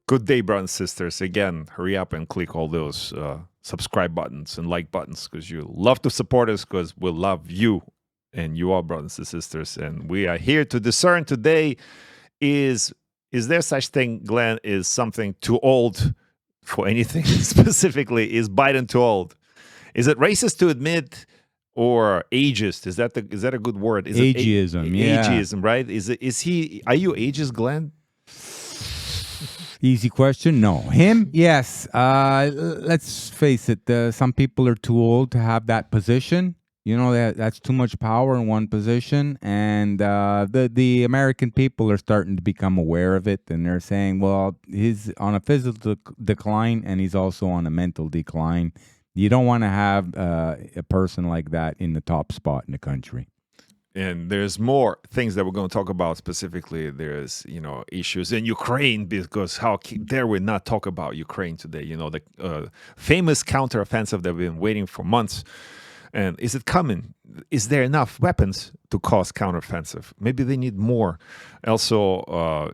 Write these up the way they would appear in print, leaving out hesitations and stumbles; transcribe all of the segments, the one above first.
Good day, brothers and sisters. Again, hurry up and click all those subscribe buttons and like buttons because you love to support us because we love you and you are brothers and sisters. And we are here to discern today is there such thing, Glenn, is something too old for anything specifically? Is Biden too old? Is it racist to admit or ageist? Is that a good word? Is ageism, yeah. Ageism, right? Are you ageist, Glenn? Easy question. No. Him? Yes. Let's face it. Some people are too old to have that position. You know, that's too much power in one position. And the American people are starting to become aware of it. And they're saying, well, he's on a physical decline and he's also on a mental decline. You don't want to have a person like that in the top spot in the country. And there's more things that we're going to talk about specifically. There's, issues in Ukraine, because how dare we not talk about Ukraine today? The famous counteroffensive that we've been waiting for months. And is it coming? Is there enough weapons to cause counteroffensive? Maybe they need more. Also,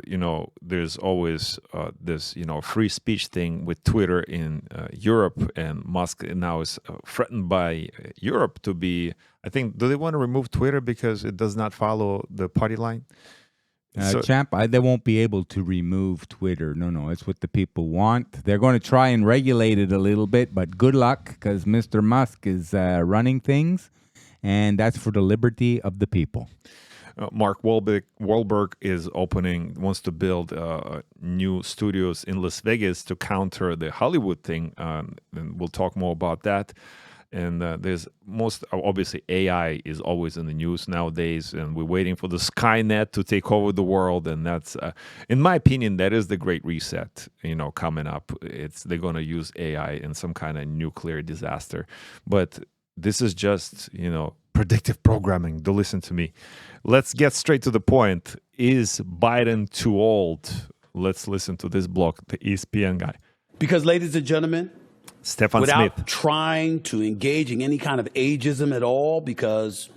there's always this, free speech thing with Twitter in Europe, and Musk now is threatened by Europe to be, I think, do they want to remove Twitter because it does not follow the party line? Champ, they won't be able to remove Twitter. No, it's what the people want. They're going to try and regulate it a little bit, but good luck because Mr. Musk is running things, and that's for the liberty of the people. Mark Walberg wants to build new studios in Las Vegas to counter the Hollywood thing, and we'll talk more about that. And there's obviously AI is always in the news nowadays, and we're waiting for the Skynet to take over the world. And that's, in my opinion, that is the great reset, coming up. They're going to use AI in some kind of nuclear disaster. But this is just, predictive programming. Do listen to me. Let's get straight to the point. Is Biden too old? Let's listen to this block, the ESPN guy. Because, ladies and gentlemen, Stefan without Smith. trying to engage in any kind of ageism at all, because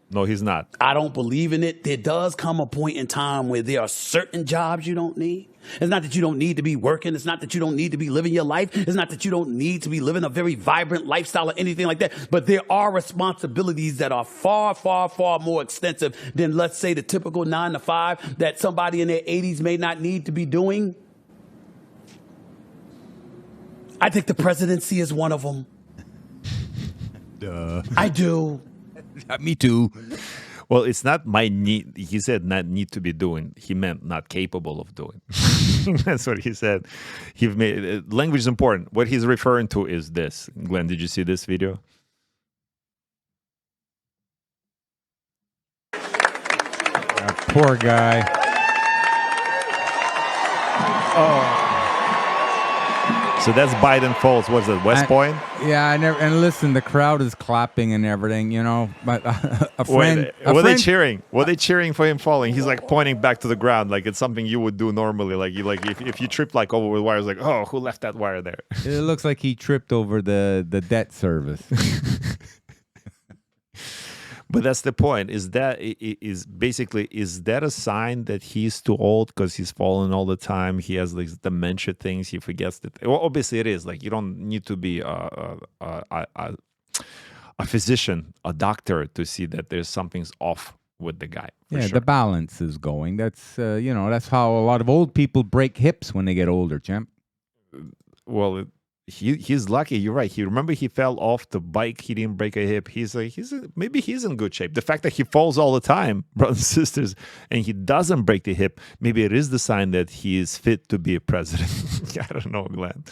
no, he's not. I don't believe in it. There does come a point in time where there are certain jobs you don't need. It's not that you don't need to be working. It's not that you don't need to be living your life. It's not that you don't need to be living a very vibrant lifestyle or anything like that. But there are responsibilities that are far, far, far more extensive than, let's say, the typical 9 to 5 that somebody in their 80s may not need to be doing. I think the presidency is one of them. I do. Me too. Well, it's not my need. He said not need to be doing. He meant not capable of doing. That's what he said. Language is important. What he's referring to is this. Glenn, did you see this video? Poor guy. Oh. So that's Biden Falls. What's it, West Point? Yeah, and listen, the crowd is clapping and everything, But a friend, were they cheering? Were they cheering for him falling? He's like pointing back to the ground, like it's something you would do normally. Like if you trip like over with wires, like, oh, who left that wire there? It looks like he tripped over the debt service. But that's the point. Is that a sign that he's too old because he's falling all the time? He has these dementia things. He forgets that. Well, obviously, it is. Like, you don't need to be a physician, a doctor, to see that there's something's off with the guy. Yeah, sure. The balance is going. That's that's how a lot of old people break hips when they get older, champ. Well. He's lucky. You're right. Remember he fell off the bike. He didn't break a hip. Maybe he's in good shape. The fact that he falls all the time, brothers and sisters, and he doesn't break the hip, maybe it is the sign that he is fit to be a president. I don't know, Glenn.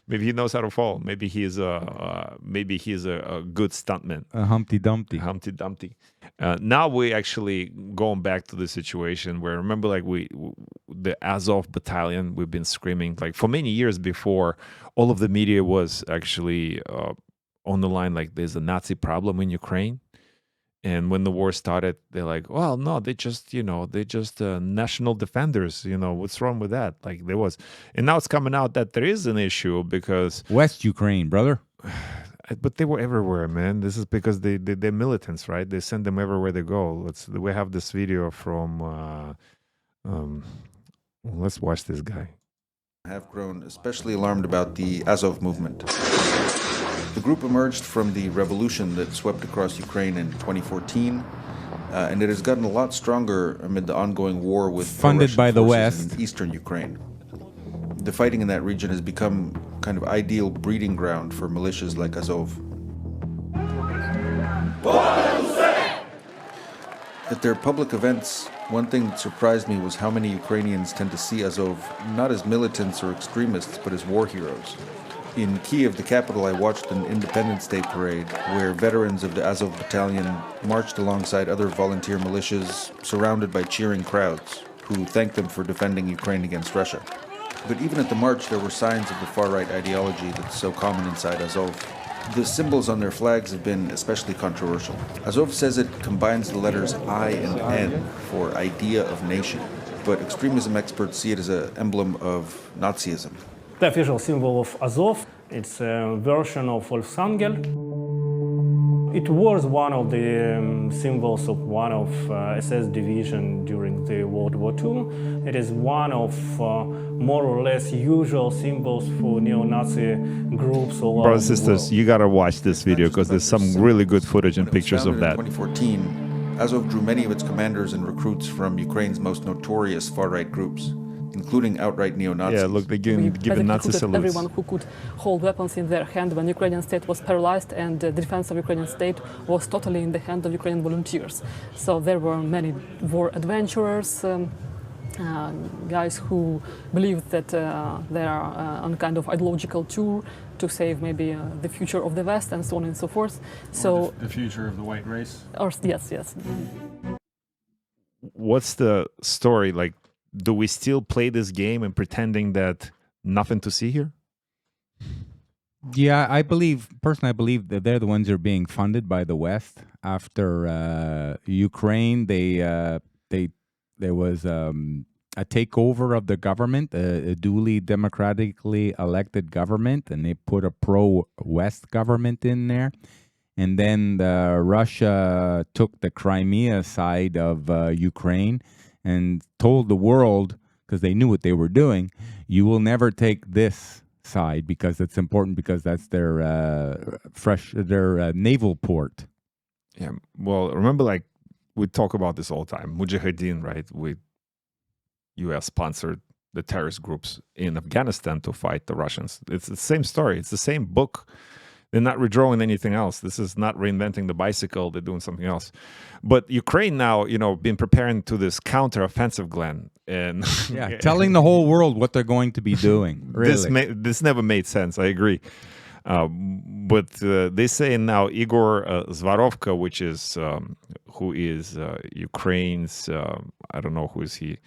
Maybe he knows how to fall. Maybe he's a good stuntman. A Humpty Dumpty. Humpty Dumpty. Now we actually going back to the situation where, remember, like the Azov battalion, we've been screaming like for many years before. All of the media was actually on the line like there's a Nazi problem in Ukraine. And when the war started, they're like, well, no, they just national defenders. What's wrong with that? Like there was. And now it's coming out that there is an issue because West Ukraine, brother. But they were everywhere, man. This is because they're militants, right? They send them everywhere they go. We have this video from, let's watch this guy. have grown especially alarmed about the Azov movement. The group emerged from the revolution that swept across Ukraine in 2014, and it has gotten a lot stronger amid the ongoing war with Funded by the forces West in eastern Ukraine. The fighting in that region has become kind of ideal breeding ground for militias like Azov. At their public events, one thing that surprised me was how many Ukrainians tend to see Azov not as militants or extremists, but as war heroes. In Kiev, the capital, I watched an Independence Day parade where veterans of the Azov battalion marched alongside other volunteer militias, surrounded by cheering crowds, who thanked them for defending Ukraine against Russia. But even at the march, there were signs of the far-right ideology that's so common inside Azov. The symbols on their flags have been especially controversial. Azov says it combines the letters I and N for idea of nation, but extremism experts see it as an emblem of Nazism. The official symbol of Azov, it's a version of Wolfsangel. It was one of the symbols of one of SS division during the World War II. It is one of more or less usual symbols for neo-Nazi groups all over Brothers and the world. sisters, you gotta watch this video because there's some really good footage and pictures of that. In 2014, Azov drew many of its commanders and recruits from Ukraine's most notorious far-right groups, including outright neo-Nazis. Yeah, look, they're We giving Nazi recruited salutes. everyone who could hold weapons in their hand when Ukrainian state was paralyzed and the defense of Ukrainian state was totally in the hand of Ukrainian volunteers. So there were many war adventurers, guys who believed that they are on a kind of ideological tour to save maybe the future of the West and so on and so forth. So the future of the white race. or yes. What's the story? Like, do we still play this game and pretending that nothing to see here? Yeah, personally, I believe that they're the ones that are being funded by the West. After Ukraine, there was a takeover of the government, a duly democratically elected government, and they put a pro-West government in there. And then Russia took the Crimea side of Ukraine and told the world, because they knew what they were doing, you will never take this side because it's important, because that's their naval port. Yeah. Well, remember, like, we talk about this all the time. Mujahideen, right? U.S. sponsored the terrorist groups in Afghanistan to fight the Russians. It's the same story. It's the same book. They're not redrawing anything else. This is not reinventing the bicycle. They're doing something else. But Ukraine now, been preparing to this counteroffensive, Glenn. And yeah, telling the whole world what they're going to be doing. Really. This never made sense. I agree. But they say now Igor Zvarovka, which is who is Ukraine's, I don't know who is he.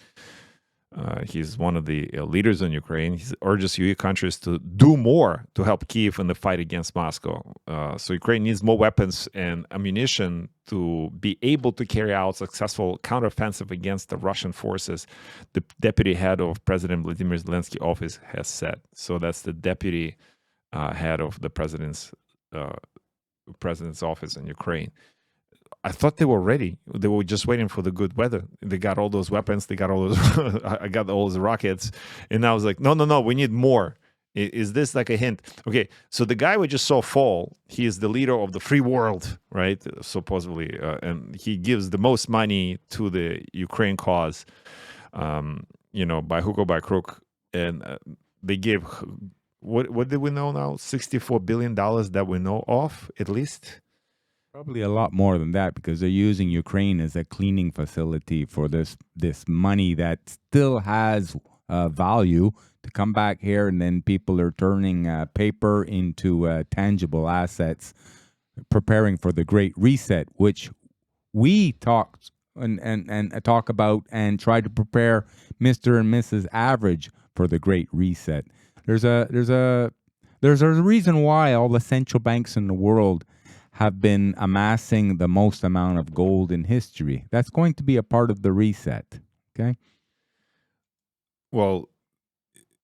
He's one of the leaders in Ukraine. He urges EU countries to do more to help Kyiv in the fight against Moscow. So Ukraine needs more weapons and ammunition to be able to carry out successful counteroffensive against the Russian forces, the deputy head of President Vladimir Zelensky's office has said. So that's the deputy head of the president's office in Ukraine. I thought they were ready. They were just waiting for the good weather. They got all those weapons. They got all those. I got all those rockets, and I was like, no, we need more. Is this like a hint? Okay, so the guy we just saw fall, he is the leader of the free world, right? Supposedly, and he gives the most money to the Ukraine cause, by hook or by crook. And they gave what did we know now? $64 billion that we know of, at least. Probably a lot more than that, because they're using Ukraine as a cleaning facility for this money that still has value to come back here, and then people are turning paper into tangible assets, preparing for the Great Reset, which we talked and talk about and try to prepare Mr. and Mrs. Average for the Great Reset. There's a reason why all the central banks in the world have been amassing the most amount of gold in history. That's going to be a part of the reset. Okay. Well,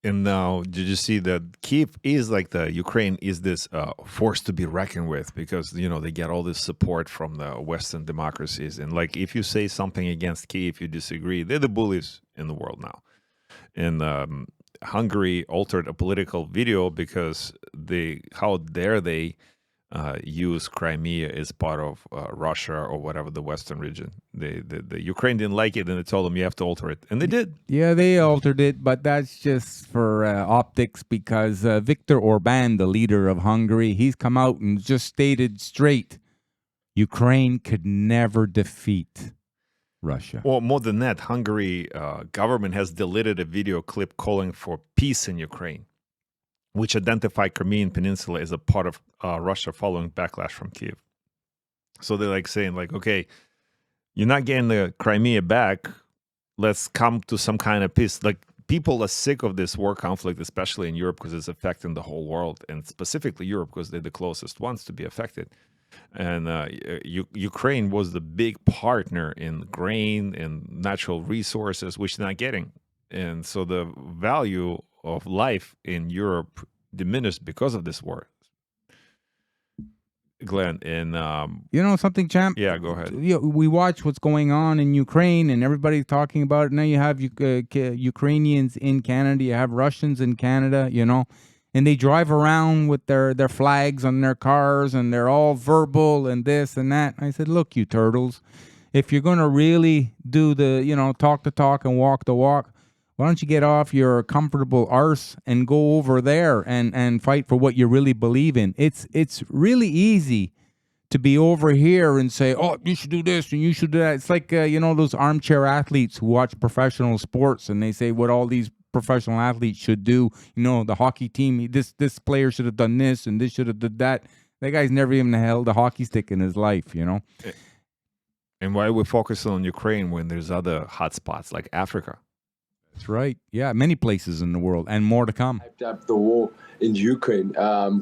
and now did you see that Kyiv is like the Ukraine is this force to be reckoned with, because they get all this support from the Western democracies, and like if you say something against Kyiv, you disagree, they're the bullies in the world now. And Hungary altered a political video because how dare they use Crimea as part of Russia or whatever the Western region. The Ukraine didn't like it, and they told them you have to alter it, and they did. Yeah, they altered it, but that's just for optics because Viktor Orban, the leader of Hungary, he's come out and just stated straight, Ukraine could never defeat Russia. Well, more than that, Hungary government has deleted a video clip calling for peace in Ukraine, which identified Crimean Peninsula as a part of Russia following backlash from Kiev. So they're like saying, like, okay, you're not getting the Crimea back. Let's come to some kind of peace. Like, people are sick of this war conflict, especially in Europe, because it's affecting the whole world, and specifically Europe, because they're the closest ones to be affected. And Ukraine was the big partner in grain and natural resources, which they're not getting. And so the value of life in Europe diminished because of this war. Glenn, and you know something, champ? yeah, go ahead. We watch what's going on in Ukraine, and everybody's talking about it. Now you have Ukrainians in Canada, you have Russians in Canada, you know, and they drive around with their flags on their cars, and they're all verbal and this and that. I said, look, you turtles, if you're going to really do the, you know, talk the talk and walk the walk, why don't you get off your comfortable arse and go over there and fight for what you really believe in? It's really easy to be over here and say, oh, you should do this and you should do that. It's like, you know, those armchair athletes who watch professional sports and they say what all these professional athletes should do. You know, the hockey team, this player should have done this and this should have done that. That guy's never even held a hockey stick in his life, you know? And why we focus on Ukraine when there's other hotspots like Africa? That's right. Yeah, many places in the world and more to come. Up the war in Ukraine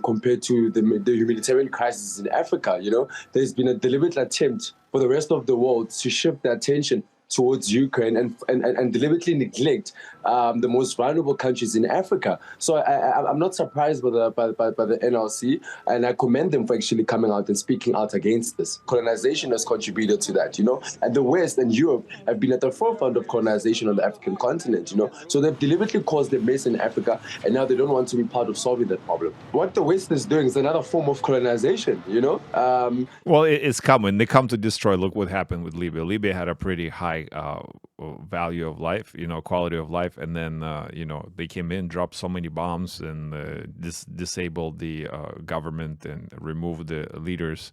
compared to the humanitarian crisis in Africa. You know, there's been a deliberate attempt for the rest of the world to shift their attention towards Ukraine and deliberately neglect the most vulnerable countries in Africa. So I'm not surprised by the NRC, and I commend them for actually coming out and speaking out against this. Colonization has contributed to that, you know, and the West and Europe have been at the forefront of colonization on the African continent, you know. So they've deliberately caused a mess in Africa, and now they don't want to be part of solving that problem. What the West is doing is another form of colonization, you know. Well, it's coming. They come to destroy. Look what happened with Libya. Libya had a pretty high value of life, you know, quality of life, and then you know, they came in, dropped so many bombs, and disabled the government and removed the leaders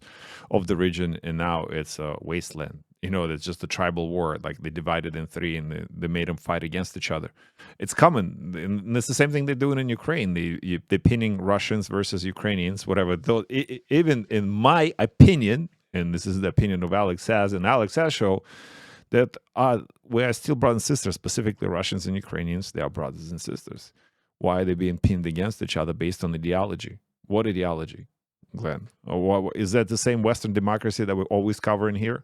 of the region, and now it's a wasteland. You know, it's just a tribal war. Like, they divided in three, and they made them fight against each other. It's coming, and it's the same thing they're doing in Ukraine. They're pinning Russians versus Ukrainians, whatever. Though, even in my opinion, and this is the opinion of Alex Saz and Alex Saz show, that we are still brothers and sisters, specifically Russians and Ukrainians. They are brothers and sisters. Why are they being pinned against each other based on ideology? What ideology, Glenn? Or is that the same Western democracy that we always cover in here?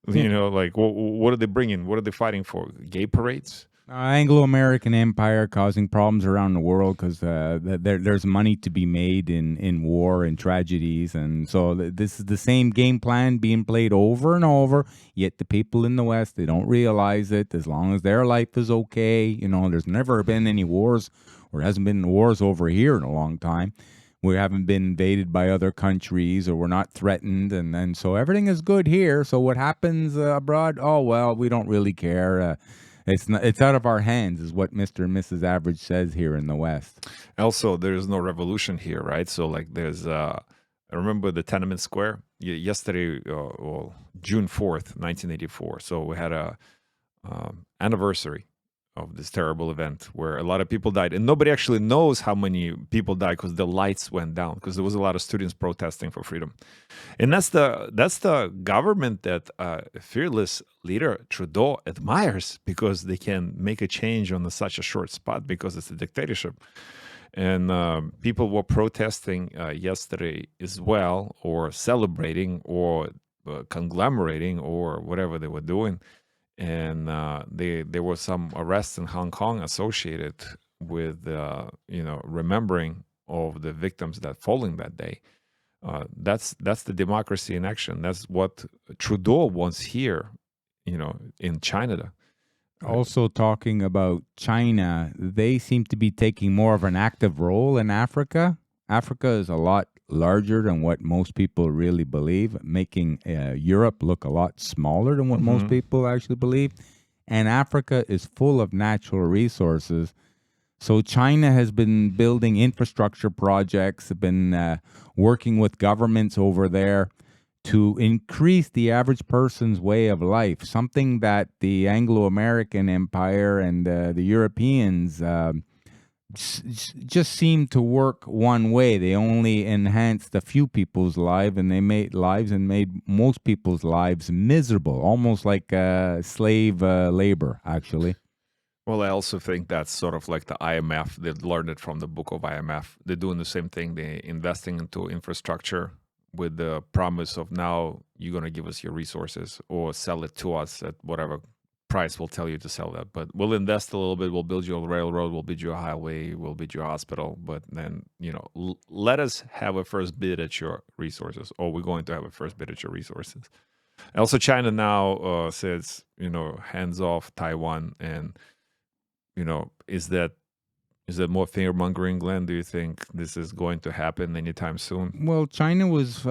You know, like, what are they bringing? What are they fighting for? Gay parades? Anglo-American empire causing problems around the world because there's money to be made in war and tragedies, and so this is the same game plan being played over and over. Yet the people in the West, they don't realize it. As long as their life is okay, you know, there's never been any wars, or hasn't been wars over here in a long time. We haven't been invaded by other countries, or we're not threatened, and so everything is good here. So what happens abroad? Oh well, we don't really care. It's out of our hands, is what Mr. and Mrs. Average says here in the West. Also, there is no revolution here, right? So, like, there's I remember the Tiananmen Square yesterday, June 4th, 1984. So we had a anniversary of this terrible event where a lot of people died, and nobody actually knows how many people died because the lights went down, because there was a lot of students protesting for freedom. And that's the government that fearless leader Trudeau admires, because they can make a change on such a short spot, because it's a dictatorship. And people were protesting yesterday as well, or celebrating, or conglomerating, or whatever they were doing. And there were some arrests in Hong Kong associated with you know, remembering of the victims that fallen that day. That's the democracy in action. That's what Trudeau wants here, you know, in China. Also, talking about China, they seem to be taking more of an active role in Africa. Africa is a lot larger than what most people really believe, making Europe look a lot smaller than what most people actually believe. And Africa is full of natural resources. So China has been building infrastructure projects, have been working with governments over there to increase the average person's way of life, something that the Anglo-American Empire and the Europeans just seem to work one way. They only enhanced a few people's lives, and they made most people's lives miserable, almost like slave labor, actually. Well, I also think that's sort of like the IMF. They learned it from the book of IMF. They're doing the same thing. They're investing into infrastructure with the promise of now you're going to give us your resources or sell it to us at whatever price we'll tell you to sell that. But we'll invest a little bit. We'll build you a railroad. We'll build you a highway. We'll build you a hospital. But then, let us have a first bid at your resources, or we're going to have a first bid at your resources. Also, China now says, hands off Taiwan. And, is that more finger-mongering, Glenn? Do you think this is going to happen anytime soon? Well, China was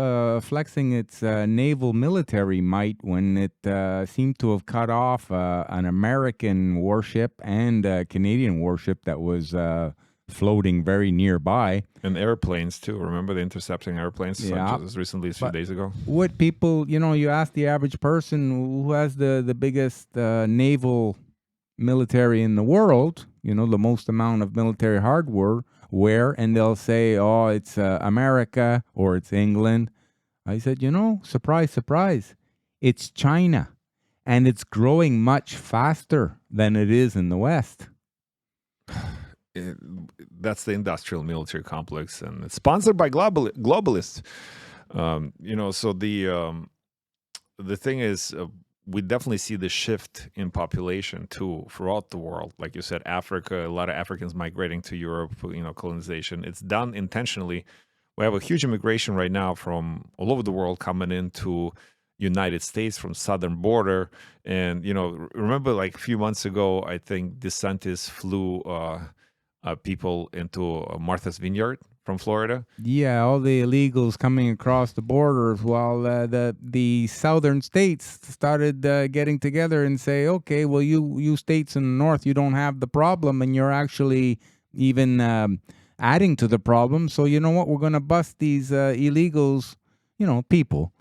flexing its naval military might when it seemed to have cut off an American warship and a Canadian warship that was floating very nearby. And airplanes, too. Remember the intercepting airplanes as recently as a few days ago? What people, you ask the average person who has the biggest naval military in the world, the most amount of military hardware, and they'll say, oh, it's America or it's England. I said, surprise, surprise, it's China, and it's growing much faster than it is in the West. That's the industrial military complex, and it's sponsored by globalists. So the thing is, we definitely see the shift in population too throughout the world. Like you said, Africa, a lot of Africans migrating to Europe, colonization. It's done intentionally. We have a huge immigration right now from all over the world coming into United States from southern border. And, remember like a few months ago, I think DeSantis flew people into Martha's Vineyard from Florida. Yeah, all the illegals coming across the borders while the southern states started getting together and say, okay, well, you states in the north, you don't have the problem, and you're actually even adding to the problem. So you know what? We're going to bust these illegals, people,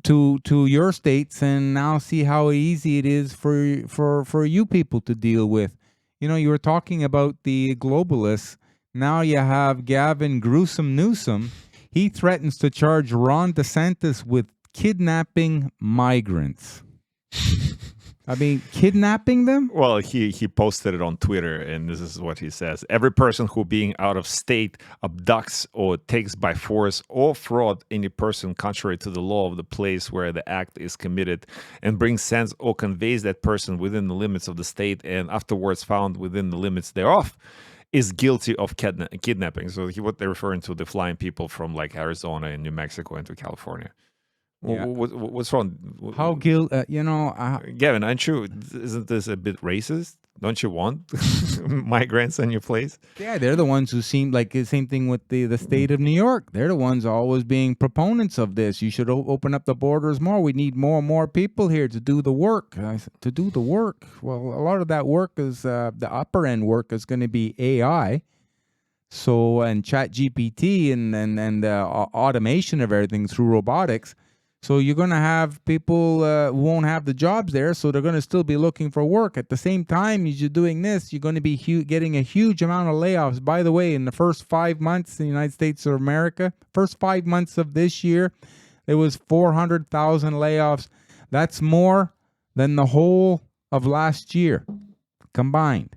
to your states, and now see how easy it is for you people to deal with. You were talking about the globalists. Now you have Gavin Gruesome Newsom. He threatens to charge Ron DeSantis with kidnapping migrants. I mean, kidnapping them? Well, he posted it on Twitter, and this is what he says. Every person who being out of state abducts or takes by force or fraud any person contrary to the law of the place where the act is committed and brings sense or conveys that person within the limits of the state and afterwards found within the limits thereof is guilty of kidnapping. So what they're referring to, the flying people from like Arizona and New Mexico into California. Yeah. What's wrong? How Gavin, isn't this a bit racist? Don't you want migrants on your place? Yeah, they're the ones who seem like the same thing with the state of New York. They're the ones always being proponents of this. You should open up the borders more. We need more and more people here to do the work. To do the work. Well, a lot of that work is the upper end work is going to be AI. So, and ChatGPT and automation of everything through robotics. So you're going to have people who won't have the jobs there, so they're going to still be looking for work. At the same time as you're doing this, you're going to be getting a huge amount of layoffs. By the way, in the first 5 months in the United States of America, first 5 months of this year, there was 400,000 layoffs. That's more than the whole of last year combined.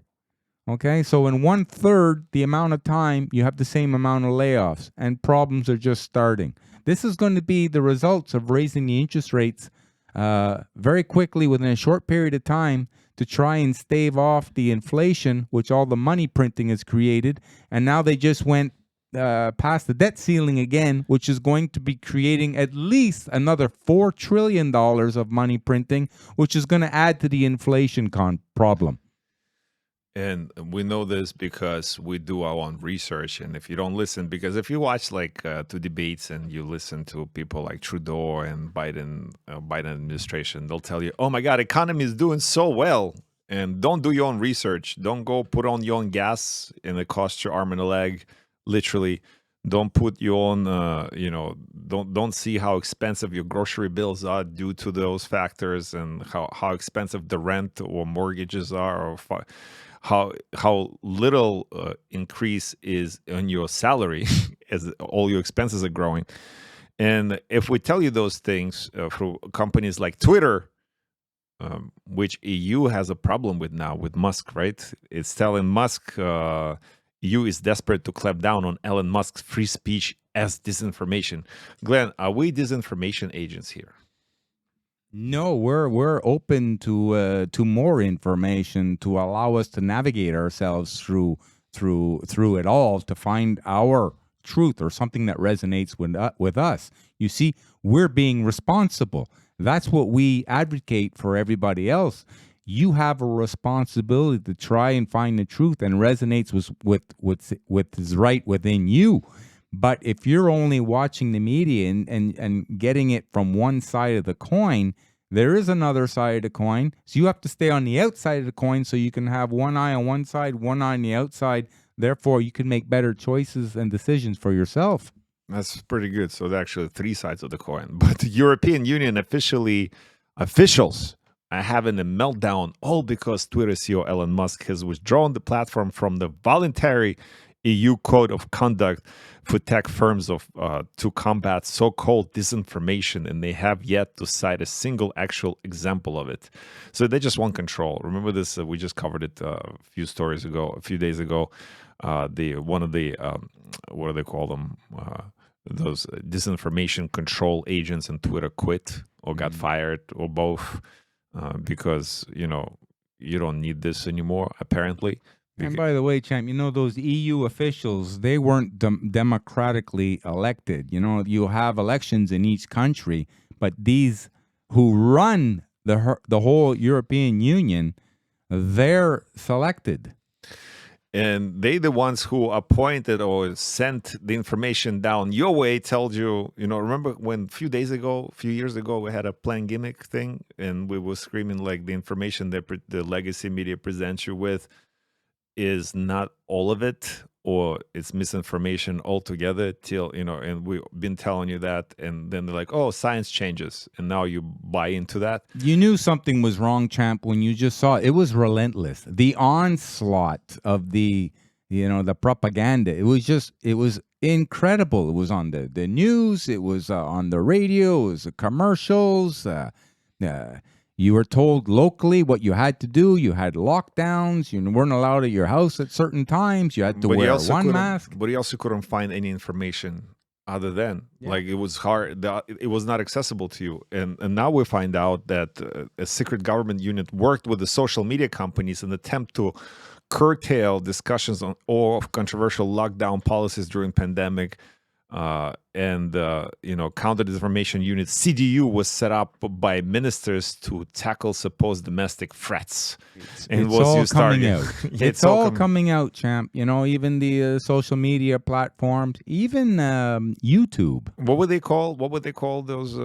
Okay, so in 1/3 the amount of time, you have the same amount of layoffs, and problems are just starting. This is going to be the results of raising the interest rates very quickly within a short period of time to try and stave off the inflation, which all the money printing has created. And now they just went pass the debt ceiling again, which is going to be creating at least another $4 trillion of money printing, which is going to add to the inflation problem. And we know this because we do our own research. And if you don't listen, because if you watch like two debates and you listen to people like Trudeau and Biden administration, they'll tell you, oh my God, economy is doing so well. And don't do your own research. Don't go put on your own gas and it costs your arm and a leg, literally. Don't put your own, don't see how expensive your grocery bills are due to those factors, and how expensive the rent or mortgages are, or how little increase is on your salary as all your expenses are growing. And if we tell you those things for companies like Twitter, which EU has a problem with now with Musk, right? It's telling Musk EU is desperate to clamp down on Elon Musk's free speech as disinformation. Glenn, are we disinformation agents here? No, we're open to more information to allow us to navigate ourselves through it all, to find our truth or something that resonates with us. You see, we're being responsible. That's what we advocate for everybody else. You have a responsibility to try and find the truth and resonates with is right within you. But if you're only watching the media and getting it from one side of the coin, there is another side of the coin. So you have to stay on the outside of the coin so you can have one eye on one side, one eye on the outside. Therefore, you can make better choices and decisions for yourself. That's pretty good. So there are actually three sides of the coin. But the European Union officials are having a meltdown, all because Twitter CEO Elon Musk has withdrawn the platform from the voluntary EU Code of Conduct for tech firms to combat so-called disinformation, and they have yet to cite a single actual example of it. So they just want control. Remember this? We just covered it a few days ago. What do they call them? Those disinformation control agents in Twitter quit or got fired or both because you don't need this anymore, apparently. And by the way, champ, those EU officials, they weren't democratically elected. You have elections in each country, but these who run the whole European Union, they're selected. And they the ones who appointed or sent the information down your way, told you, remember when a few years ago, we had a plan gimmick thing and we were screaming like the information that the legacy media presents you with is not all of it, or it's misinformation altogether and we've been telling you that, and then they're like, oh, science changes, and now you buy into that. You knew something was wrong, champ, when you just saw it. It was relentless. The onslaught of the propaganda, it was incredible. It was on the news, it was on the radio, it was commercials, you were told locally what you had to do. You had lockdowns. You weren't allowed at your house at certain times. You had to wear one mask. But he also couldn't find any information other than, like, it was hard. It was not accessible to you. And now we find out that a secret government unit worked with the social media companies in an attempt to curtail discussions on all of controversial lockdown policies during pandemic. Counter disinformation unit CDU was set up by ministers to tackle supposed domestic threats. It's all coming out. It's all coming out, champ. Even the social media platforms, even YouTube. What would they call those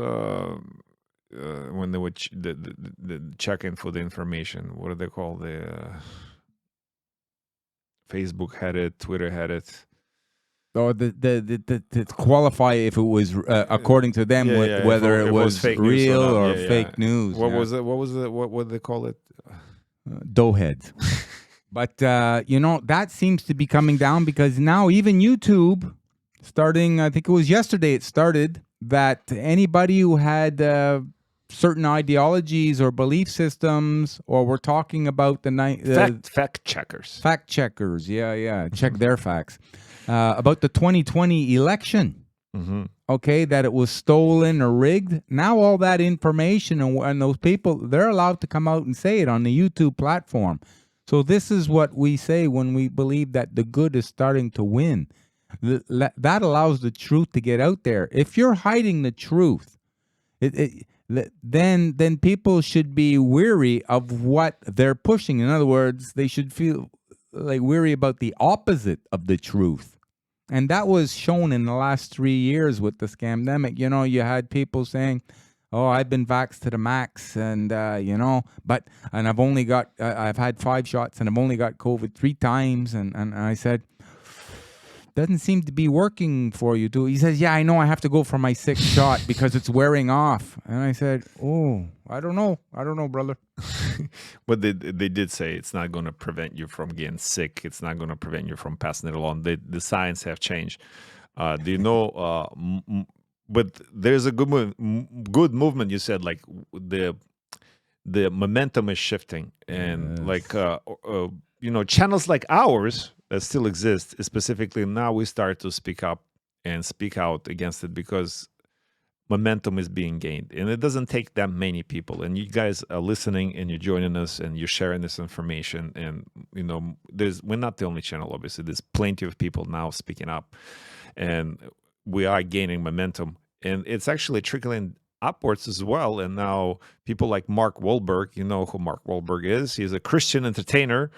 when they would the check in for the information? What do they call Facebook had it, Twitter had it. Or to qualify if it was according to them, whether it was real or fake news. What was it? What would they call it? Doughheads. But that seems to be coming down, because now even YouTube, starting, I think it was yesterday, it started that anybody who had certain ideologies or belief systems, or we're talking about fact checkers. Fact checkers, check their facts. About the 2020 election, okay, that it was stolen or rigged. Now all that information and those people, they're allowed to come out and say it on the YouTube platform. So this is what we say when we believe that the good is starting to win. That allows the truth to get out there. If you're hiding the truth, then people should be weary of what they're pushing. In other words, they should feel like weary about the opposite of the truth. And that was shown in the last 3 years with the scamdemic. You know, you had people saying, "Oh, I've been vaxxed to the max, and you know, and I've had 5 shots, and I've only got COVID 3 times." And I said, "Doesn't seem to be working for you, too." He says, "Yeah, I know. I have to go for my 6th shot because it's wearing off." And I said, "Oh, I don't know, brother." But they did say it's not going to prevent you from getting sick. It's not going to prevent you from passing it along. The science have changed. Do you know? But there's a good movement. You said like the momentum is shifting, and like you know, channels like ours that still exist. Specifically, now we start to speak up and speak out against it because momentum is being gained, and it doesn't take that many people. And you guys are listening, and you're joining us, and you're sharing this information. And you know, we're not the only channel. Obviously, there's plenty of people now speaking up, and we are gaining momentum, and it's actually trickling upwards as well. And now people like Mark Walberg, you know who Mark Walberg is. He's a Christian entertainer,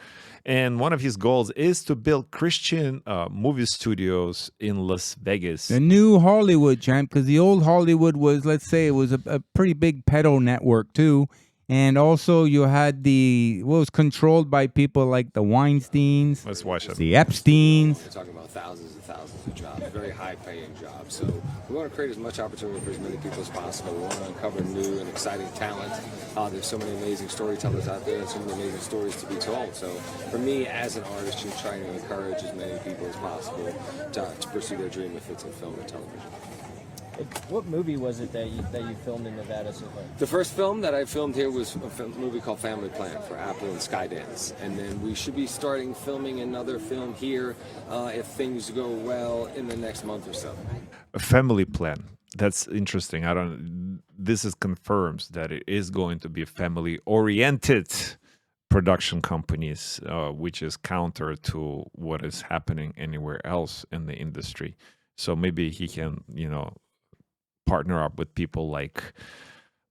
and one of his goals is to build Christian movie studios in Las Vegas. The new Hollywood, champ, because the old Hollywood was, let's say, it was a pretty big pedo network too. And also you had was controlled by people like the Weinsteins. Let's watch it. The Epsteins. We're talking about thousands and thousands of jobs, very high-paying jobs. So we want to create as much opportunity for as many people as possible. We want to uncover new and exciting talent. There's so many amazing storytellers out there and so many amazing stories to be told. So for me, as an artist, you're trying to encourage as many people as possible to pursue their dream if it's in film and television. What movie was it that you filmed in Nevada so far? The first film that I filmed here was a movie called Family Plan for Apple and Skydance. And then we should be starting filming another film here if things go well in the next month or so. A Family Plan. That's interesting. This confirms that it is going to be family-oriented production companies, which is counter to what is happening anywhere else in the industry. So maybe he can, you know, partner up with people like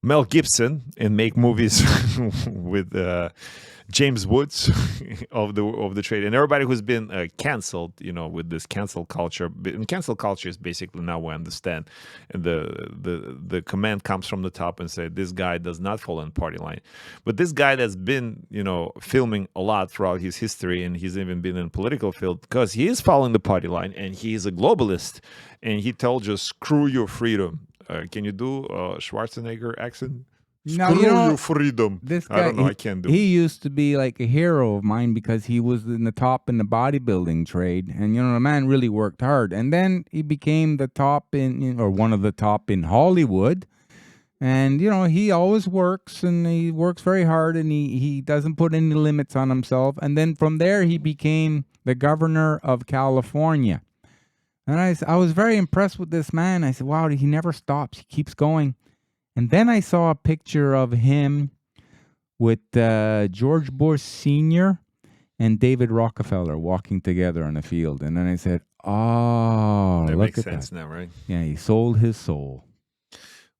Mel Gibson and make movies with James Woods of the trade, and everybody who's been canceled, you know, with this cancel culture. And cancel culture is basically, now we understand, and the command comes from the top and say this guy does not fall in party line. But this guy that's been, you know, filming a lot throughout his history, and he's even been in the political field because he is following the party line, and he is a globalist, and he told you screw your freedom. Can you do Schwarzenegger accent? No, Screw you know, your freedom. This guy, I don't know. I can't do it. He used to be like a hero of mine because he was in the top in the bodybuilding trade, and you know, the man really worked hard. And then he became the top or one of the top in Hollywood. And you know, he always works, and he works very hard, and he doesn't put any limits on himself. And then from there, he became the governor of California. And I was very impressed with this man. I said, wow, he never stops. He keeps going. And then I saw a picture of him with George Bush Sr. and David Rockefeller walking together in a field. And then I said, oh, that look makes at sense that. now, right? Yeah, he sold his soul.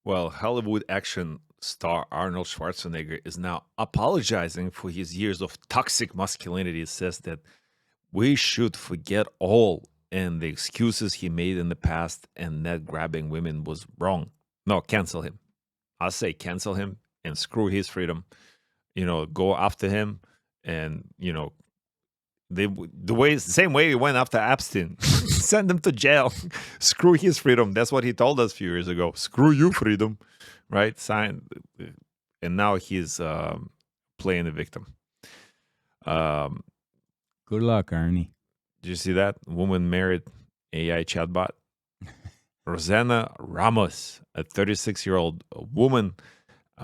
Well, Hollywood action star Arnold Schwarzenegger is now apologizing for his years of toxic masculinity. He says that we should forget all and the excuses he made in the past, and that grabbing women was wrong. No, cancel him. I say cancel him and screw his freedom. You know, go after him, and you know, the same way he went after Epstein, send him to jail. Screw his freedom. That's what he told us a few years ago. Screw you, freedom, right? And now he's playing the victim. Good luck, Arnie. Did you see that? Woman married AI chatbot. Rosanna Ramos, a 36-year-old woman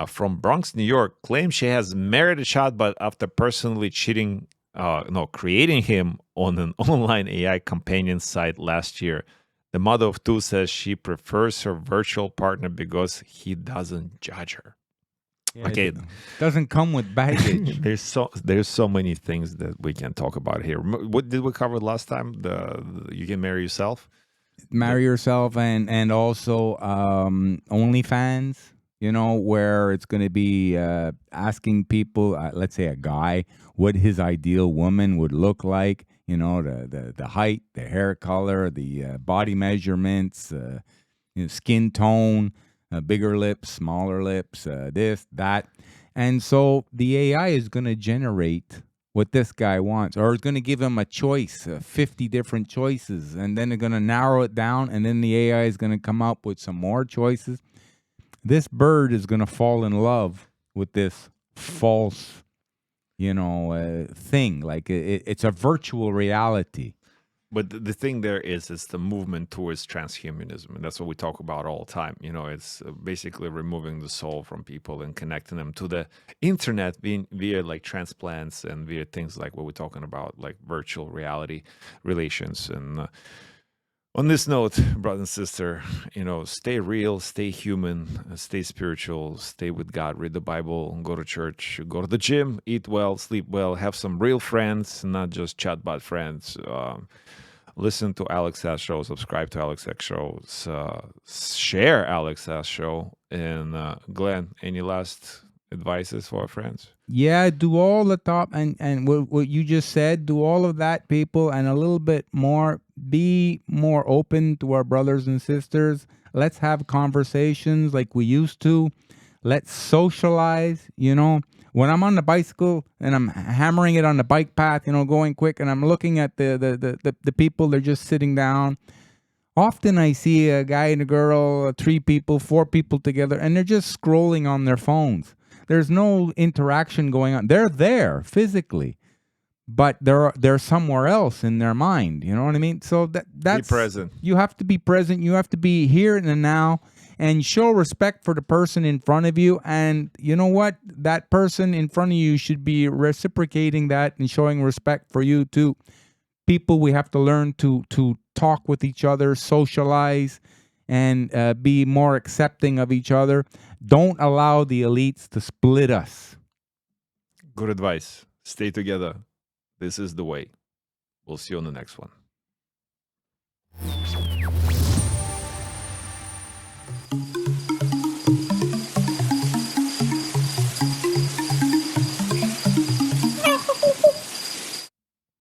from Bronx, New York, claims she has married a chatbot after personally creating him on an online AI companion site last year. The mother of two says she prefers her virtual partner because he doesn't judge her. Okay. It doesn't come with baggage. There's so many things that we can talk about here. What did we cover last time? You can marry yourself. Marry yourself, and also OnlyFans. Where it's going to be asking people, let's say a guy, what his ideal woman would look like. The height, the hair color, the body measurements, skin tone, bigger lips, smaller lips, this, that. And so the AI is going to generate what this guy wants, or it's going to give him a choice, 50 different choices, and then they're going to narrow it down, and then the AI is going to come up with some more choices. This bird is going to fall in love with this false, thing. Like it's a virtual reality. But the thing there is, it's the movement towards transhumanism, and that's what we talk about all the time. It's basically removing the soul from people and connecting them to the internet via like transplants and via things like what we're talking about, like virtual reality relations. And on this note, brother and sister, stay real, stay human, stay spiritual, stay with God, read the Bible, go to church, go to the gym, eat well, sleep well, have some real friends, not just chatbot friends. Listen to Alex S. Show, subscribe to Alex S. Show, share Alex S. Show. And Glenn, any last advices for our friends? Yeah, do all the top and what you just said, do all of that, people, and a little bit more. Be more open to our brothers and sisters. Let's have conversations like we used to. Let's socialize, When I'm on the bicycle and I'm hammering it on the bike path, going quick, and I'm looking at the people, they're just sitting down. Often I see a guy and a girl, 3 people, 4 people together, and they're just scrolling on their phones. There's no interaction going on. They're there physically, but they're somewhere else in their mind. You know what I mean? So that's be present. You have to be present. You have to be here and now, and show respect for the person in front of you. And you know what? That person in front of you should be reciprocating that and showing respect for you too. People, we have to learn to talk with each other, socialize, and be more accepting of each other. Don't allow the elites to split us. Good advice. Stay together. This is the way. We'll see you on the next one.